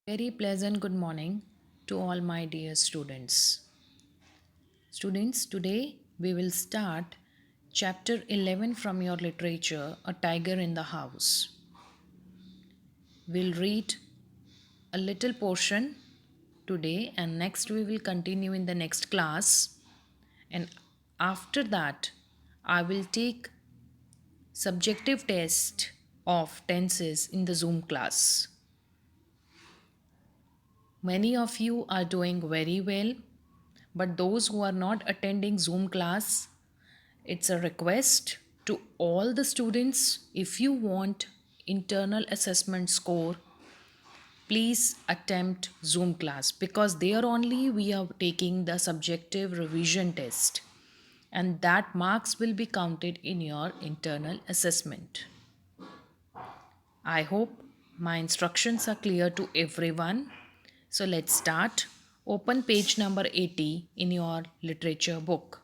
Very pleasant good morning to all my dear students. Students, today we will start chapter 11 from your literature, A Tiger in the House. We'll read a little portion today and next we will continue in the next class. And after that, I will take subjective test of tenses in the Zoom class. Many of you are doing very well, but those who are not attending Zoom class, it's a request to all the students. If you want internal assessment score, please attempt Zoom class because there only we are taking the subjective revision test and that marks will be counted in your internal assessment. I hope my instructions are clear to everyone. So let's start. Open page number 80 in your literature book.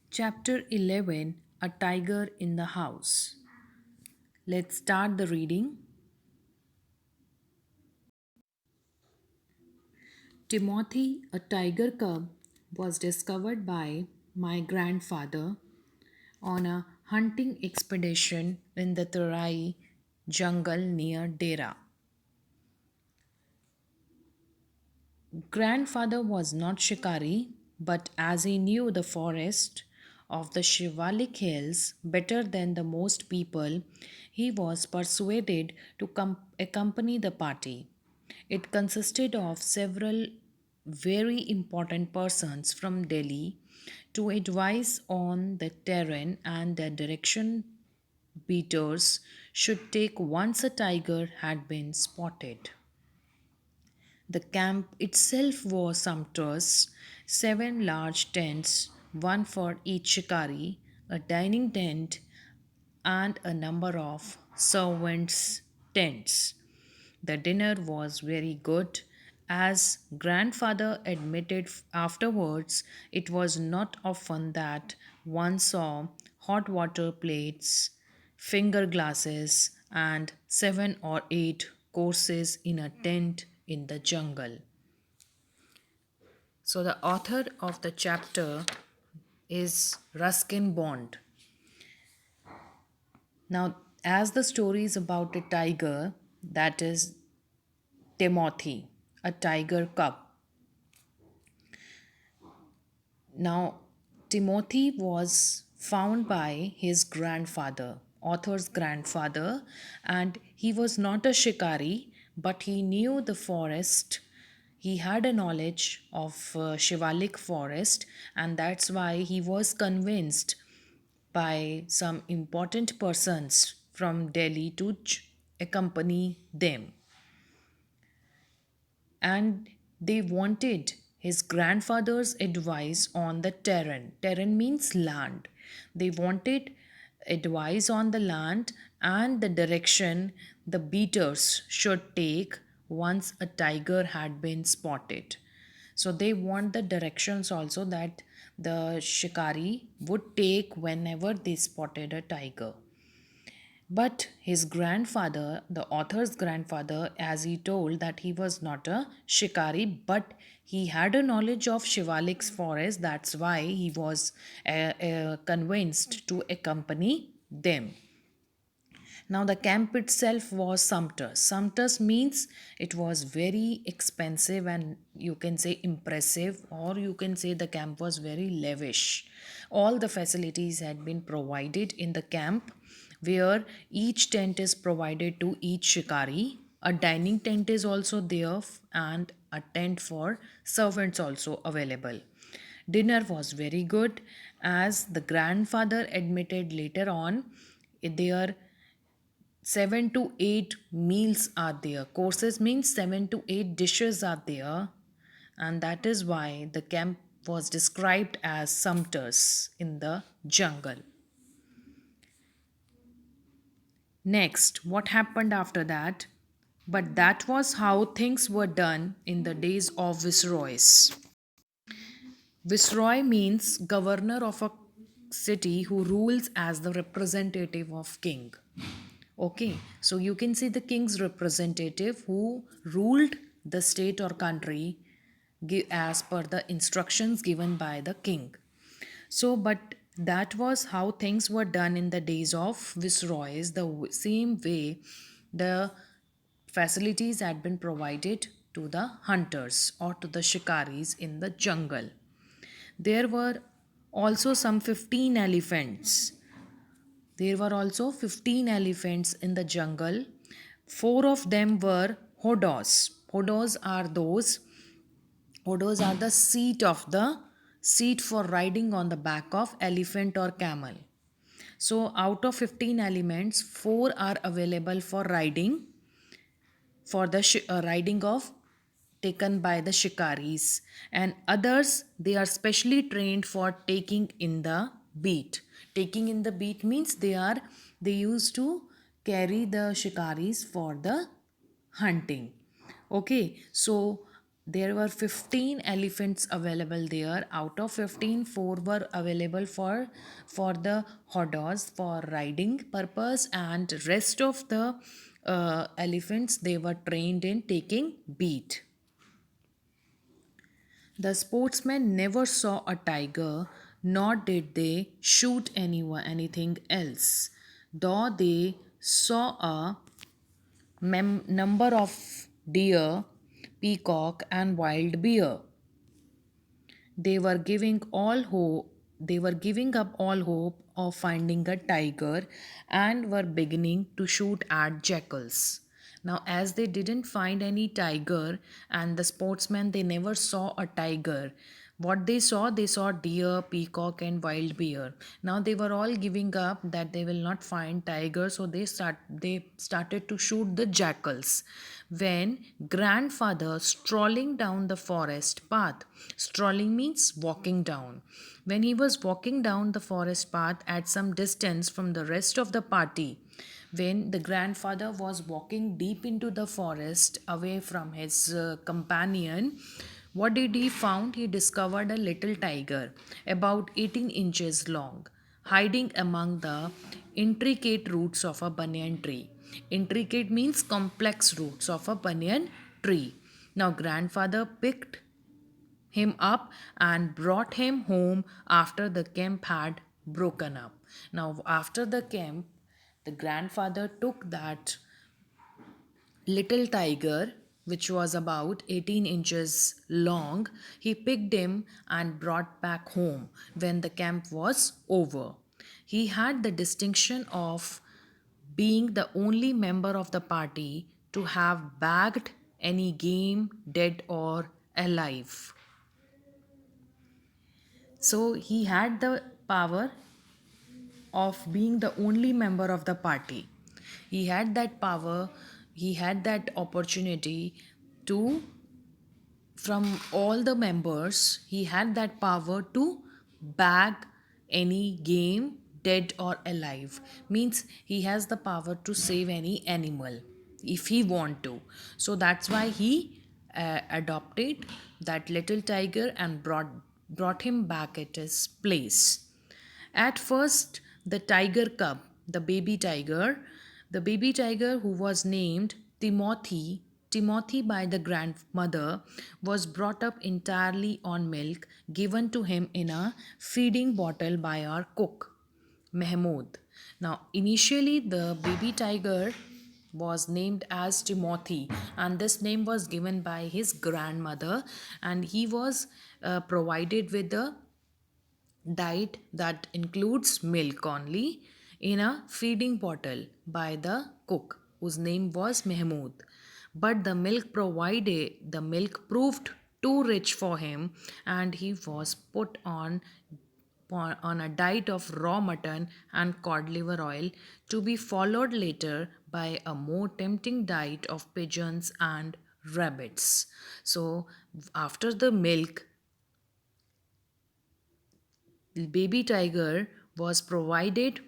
Chapter 11, A Tiger in the House. Let's start the reading. Timothy, a tiger cub, was discovered by my grandfather on a hunting expedition in the Terai jungle near Dera. Grandfather was not shikari, but as he knew the forest of the Shivalik hills better than the most people, he was persuaded to accompany the party. It consisted of several very important persons from Delhi to advise on the terrain and the direction beaters should take once a tiger had been spotted. The camp itself was sumptuous, seven large tents, one for each shikari, a dining tent, and a number of servants' tents. The dinner was very good. As grandfather admitted afterwards, it was not often that one saw hot water plates, finger glasses, and seven or eight courses in a tent in the jungle. So, the author of the chapter is Ruskin Bond. Now, as the story is about a tiger, that is Timothy, a tiger cub. Now, Timothy was found by his grandfather, author's grandfather, and he was not a shikari, but he knew the forest. He had a knowledge of Shivalik forest, and that's why he was convinced by some important persons from Delhi to accompany them. And they wanted his grandfather's advice on the terrain. Terrain means land. They wanted advice on the land and the direction the beaters should take once a tiger had been spotted. So they want the directions also that the shikari would take whenever they spotted a tiger. But his grandfather, the author's grandfather, as he told that he was not a shikari, but he had a knowledge of Shivalik's forest. That's why he was convinced to accompany them. Now, the camp itself was sumptuous. Sumptuous means it was very expensive and you can say impressive, or you can say the camp was very lavish. All the facilities had been provided in the camp, where each tent is provided to each shikari. A dining tent is also there, and a tent for servants also available. Dinner was very good, as the grandfather admitted later on. There 7 to 8 meals are there. Courses means 7 to 8 dishes are there, and that is why the camp was described as sumpters in the jungle. Next, what happened after that? But that was how things were done in the days of viceroys. Viceroy means governor of a city who rules as the representative of king. Okay, so you can see the king's representative who ruled the state or country as per the instructions given by the king. So, but that was how things were done in the days of viceroys. The same way the facilities had been provided to the hunters or to the shikaris in the jungle. There were also some 15 elephants. There were also 15 elephants in the jungle. Four of them were hodos. Hodos are the seat for riding on the back of elephant or camel. So out of 15 elements, 4 are available for riding, for the riding of taken by the shikaris, and others they are specially trained for taking in the beat. Taking in the beat means they used to carry the shikaris for the hunting. Okay, so there were 15 elephants available there. Out of 15, 4 were available for the hodors for riding purpose, and rest of the elephants they were trained in taking beat. The sportsmen never saw a tiger, nor did they shoot anything else, though they saw a number of deer, peacock, and wild bear. They were giving up all hope of finding a tiger and were beginning to shoot at jackals. Now, as they didn't find any tiger, and the sportsmen they never saw a tiger, what they saw deer, peacock, and wild bear. Now they were all giving up that they will not find tiger, so they started to shoot the jackals. When grandfather strolling down the forest path, strolling means walking down. When he was walking down the forest path at some distance from the rest of the party, when the grandfather was walking deep into the forest away from his companion, what did he found? He discovered a little tiger about 18 inches long, hiding among the intricate roots of a banyan tree. Intricate means complex roots of a banyan tree. Now grandfather picked him up and brought him home after the camp had broken up. Now, after the camp, the grandfather took that little tiger, which was about 18 inches long, he picked him and brought back home when the camp was over. He had the distinction of being the only member of the party to have bagged any game, dead or alive. So he had the power of being the only member of the party. He had that power, he had that opportunity to, from all the members, he had that power to bag any game, dead or alive. Means he has the power to save any animal if he want to. So that's why he adopted that little tiger and brought him back at his place. At first, the tiger cub, the baby tiger who was named Timothy by the grandmother, was brought up entirely on milk given to him in a feeding bottle by our cook, Mahmoud. Now, initially, the baby tiger was named as Timothy, and this name was given by his grandmother, and he was provided with the diet that includes milk only in a feeding bottle by the cook whose name was Mahmoud. But the milk proved too rich for him, and he was put on a diet of raw mutton and cod liver oil, to be followed later by a more tempting diet of pigeons and rabbits. So after the milk, baby tiger was provided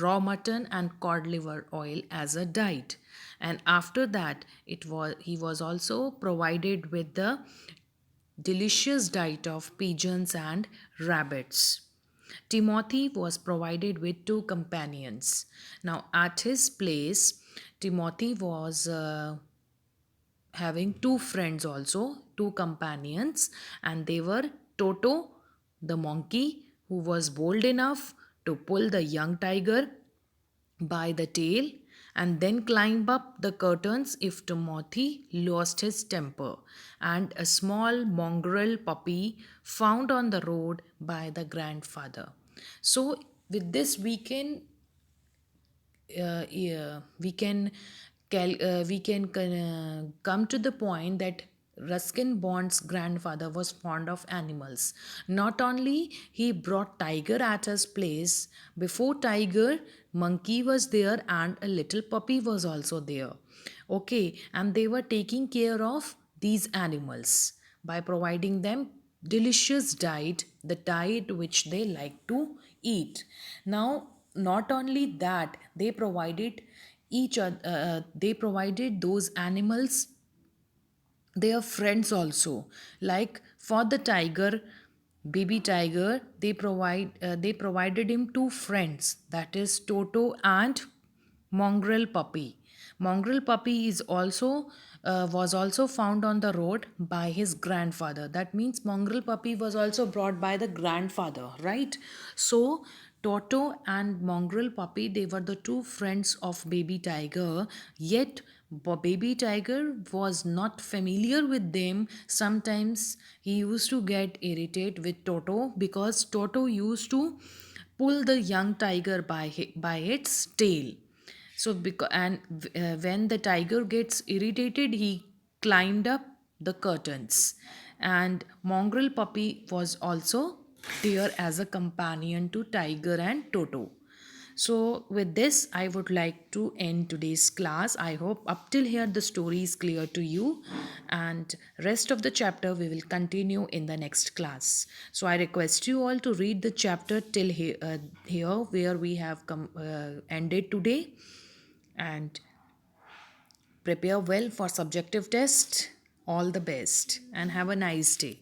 raw mutton and cod liver oil as a diet, and after that he was also provided with the delicious diet of pigeons and rabbits. Timothy was provided with two companions. Now, at his place, Timothy was having two friends also, two companions, and they were Toto, the monkey, who was bold enough to pull the young tiger by the tail and then climb up the curtains if Timothy lost his temper, and a small mongrel puppy found on the road by the grandfather. So, with this, we can come to the point that Ruskin Bond's grandfather was fond of animals. Not only he brought Tiger at his place, before Tiger, monkey was there and a little puppy was also there. Okay, and they were taking care of these animals by providing them delicious diet, the diet which they like to eat. Now, not only that, they provided those animals their friends also. Like for the tiger, baby tiger, they provided him two friends, that is Toto and mongrel puppy. Mongrel puppy is also was also found on the road by his grandfather. That means mongrel puppy was also brought by the grandfather, right? So Toto and mongrel puppy, they were the two friends of baby tiger. Yet baby tiger was not familiar with them. Sometimes he used to get irritated with Toto because Toto used to pull the young tiger by its tail. So when the tiger gets irritated, he climbed up the curtains, and mongrel puppy was also there as a companion to tiger and Toto. So with this, I would like to end today's class. I hope up till here the story is clear to you, and rest of the chapter we will continue in the next class. So I request you all to read the chapter till here where we have ended today, and prepare well for subjective test. All the best and have a nice day.